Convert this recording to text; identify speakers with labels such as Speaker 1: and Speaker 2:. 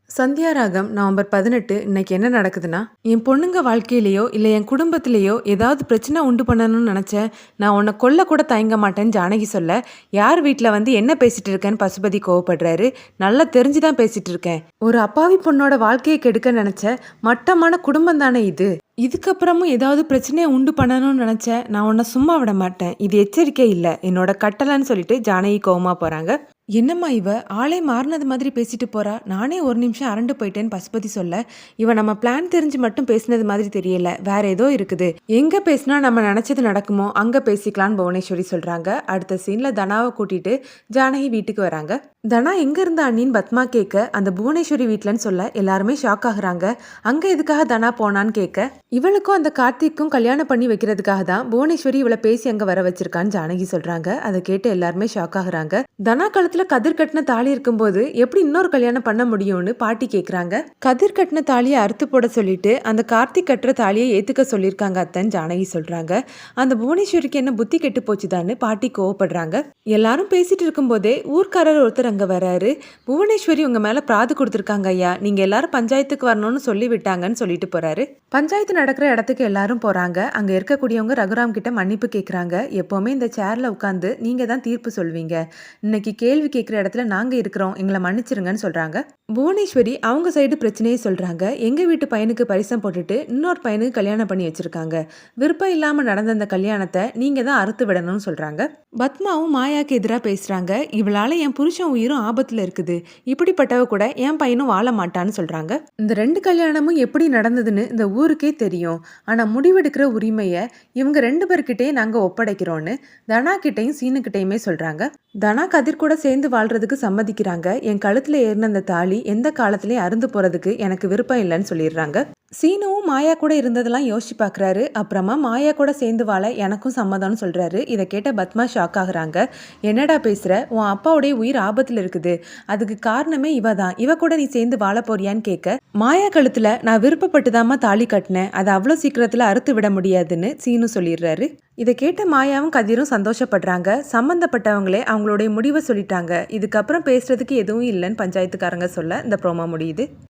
Speaker 1: சந்தியா ராகம் நவம்பர் 18 இன்னைக்கு என்ன நடக்குதுன்னா, என் பொண்ணுங்க வாழ்க்கையிலயோ, இல்ல என் குடும்பத்திலயோ ஏதாவது பிரச்சனை உண்டு பண்ணணும்னு நெனச்சேன். நான் உன்ன கொல்ல கூட தயங்க மாட்டேன்னு ஜானகி சொல்ல, யார் வீட்ல வந்து என்ன பேசிட்டு இருக்கேன்னு பசுபதி கோவப்படுறாரு. நல்லா தெரிஞ்சு தான் பேசிட்டு இருக்கேன். ஒரு அப்பாவி பொண்ணோட வாழ்க்கைய கெடுக்க நெனச்ச மட்டமான குடும்பம் தானே இது. இதுக்கப்புறமும் ஏதாவது பிரச்சனைய உண்டு பண்ணணும்னு நெனச்சேன். நான் உன்ன சும்மா விட மாட்டேன். இது எச்சரிக்கை இல்ல. என்னோட கட்டளைன்னு சொல்லிட்டு ஜானகி கோவமா போறாங்க. என்னம்மா இவ ஆளே மாறினது மாதிரி பேசிட்டு போறா. நானே ஒரு நிமிஷம் அரண்டு போயிட்டேன்னு பசுபதி சொல்ல, இவ நம்ம பிளான் தெரிஞ்சு மட்டும் பேசினது மாதிரி தெரியல, வேற ஏதோ இருக்குது. எங்க பேசினா நம்ம நினைச்சது நடக்குமோ அங்க பேசிக்கலான்னு புவனேஸ்வரி சொல்றாங்க. அடுத்த சீன்ல தனாவை கூட்டிட்டு ஜானகி வீட்டுக்கு வராங்க. தனா எங்க இருந்த அண்ணின்னு பத்மா கேட்க, அந்த புவனேஸ்வரி வீட்லன்னு சொல்ல எல்லாருமே ஷாக் ஆகுறாங்க. அங்க எதுக்காக தனா போனான்னு கேட்க, இவளுக்கும் அந்த கார்த்திக்கும் கல்யாணம் பண்ணி வைக்கிறதுக்காக தான் புவனேஸ்வரி இவளை பேசி அங்க வர வச்சிருக்கான்னு ஜானகி சொல்றாங்க. அதை கேட்டு எல்லாருமே ஷாக் ஆகுறாங்க. தனா கழுத்துல கதிர் கட்டின தாலி இருக்கும்போது எப்படி இன்னொரு கல்யாணம் பண்ண முடியும்னு பாட்டி கேக்குறாங்க. கதிர் கட்டின தாலியை அறுத்து போட சொல்லிட்டு அந்த கார்த்திக் கட்டுற தாலியை ஏத்துக்க சொல்லியிருக்காங்க அத்தன் ஜானகி சொல்றாங்க. அந்த புவனேஸ்வரிக்கு என்ன புத்தி கெட்டு போச்சுதான்னு பாட்டி கோவப்படுறாங்க. எல்லாரும் பேசிட்டு இருக்கும் போதே ஊர்க்காரர் ஒருத்தர் அங்க வராரு. புவனேஸ்வரி உங்க மேல பிராது கொடுத்திருக்காங்க ஐயா, நீங்க எல்லாரும் பஞ்சாயத்துக்கு வரணும்னு சொல்லி விட்டாங்கன்னு சொல்லிட்டு போறாரு. பஞ்சாயத்து நடக்கிற இடத்துக்கு எல்லாரும் போறாங்க. அங்க இருக்கக்கூடியவங்க ரகுராம் கிட்ட மன்னிப்பு கேக்குறாங்க. எப்பவுமே இந்த சேர்ல உட்காந்து நீங்க தான் தீர்ப்பு சொல்வீங்க, இன்னைக்கு கேள்வி கேட்குற இடத்துல நாங்க இருக்கிறோம், எங்களை மன்னிச்சிருங்கன்னு சொல்றாங்க. புவனேஸ்வரி அவங்க சைடு பிரச்சனையை சொல்றாங்க. எங்க வீட்டு பையனுக்கு பரிசம் போட்டுட்டு இன்னொரு பையனுக்கு கல்யாணம் பண்ணி வச்சிருக்காங்க. விருப்பம் இல்லாம நடந்த அந்த கல்யாணத்தை நீங்க தான் அறுத்து விடணும்னு சொல்றாங்க. பத்மாவும் மாயாக்கு எதிராக பேசுறாங்க. இவளால என் புருஷன் உயிரும் ஆபத்துல இருக்குது, இப்படிப்பட்டவ கூட என் பையனும் வாழ மாட்டான்னு சொல்றாங்க. இந்த ரெண்டு கல்யாணமும் எப்படி நடந்ததுன்னு இந்த ஊருக்கே தெரியும். ஆனா முடிவெடுக்கிற உரிமையை இவங்க ரெண்டு பேர்கிட்டயே நாங்க ஒப்படைக்கிறோம்னு தனா கிட்டையும் சீனு கிட்டையுமே சொல்றாங்க. தனா கதிர் கூட சேர்ந்து வாழ்றதுக்கு சம்மதிக்கிறாங்க. என் கழுத்துல ஏறின அந்த தாலி எந்த காலத்திலயும் அருந்து போறதுக்கு எனக்கு விருப்பம் இல்லைன்னு சொல்லிடுறாங்க. சீனுவும் மாயா கூட இருந்ததெல்லாம் யோசிச்சு பாக்குறாரு. அப்புறமா மாயா கூட சேர்ந்து வாழ எனக்கும் சம்மதம்னு சொல்றாரு. இதை கேட்ட பத்மா ஷாக் ஆகுறாங்க. என்னடா பேசுற, உன் அப்பாவுடைய உயிர் ஆபத்துல இருக்குது, அதுக்கு காரணமே இவ தான், இவ கூட நீ சேர்ந்து வாழ போறியான்னு கேட்க, மாயா கழுத்துல நான் விருப்பப்பட்டுதாமா தாலி கட்டினேன், அதை அவ்வளோ சீக்கிரத்துல அறுத்து விட முடியாதுன்னு சீனு சொல்லிடுறாரு. இதை கேட்ட மாயாவும் கதிரும் சந்தோஷப்படுறாங்க. சம்பந்தப்பட்டவங்களே அவங்களுடைய முடிவை சொல்லிட்டாங்க, இதுக்கப்புறம் பேசுறதுக்கு எதுவும் இல்லைன்னு பஞ்சாயத்துக்காரங்க சொல்ல இந்த ப்ரோமோ முடியுது.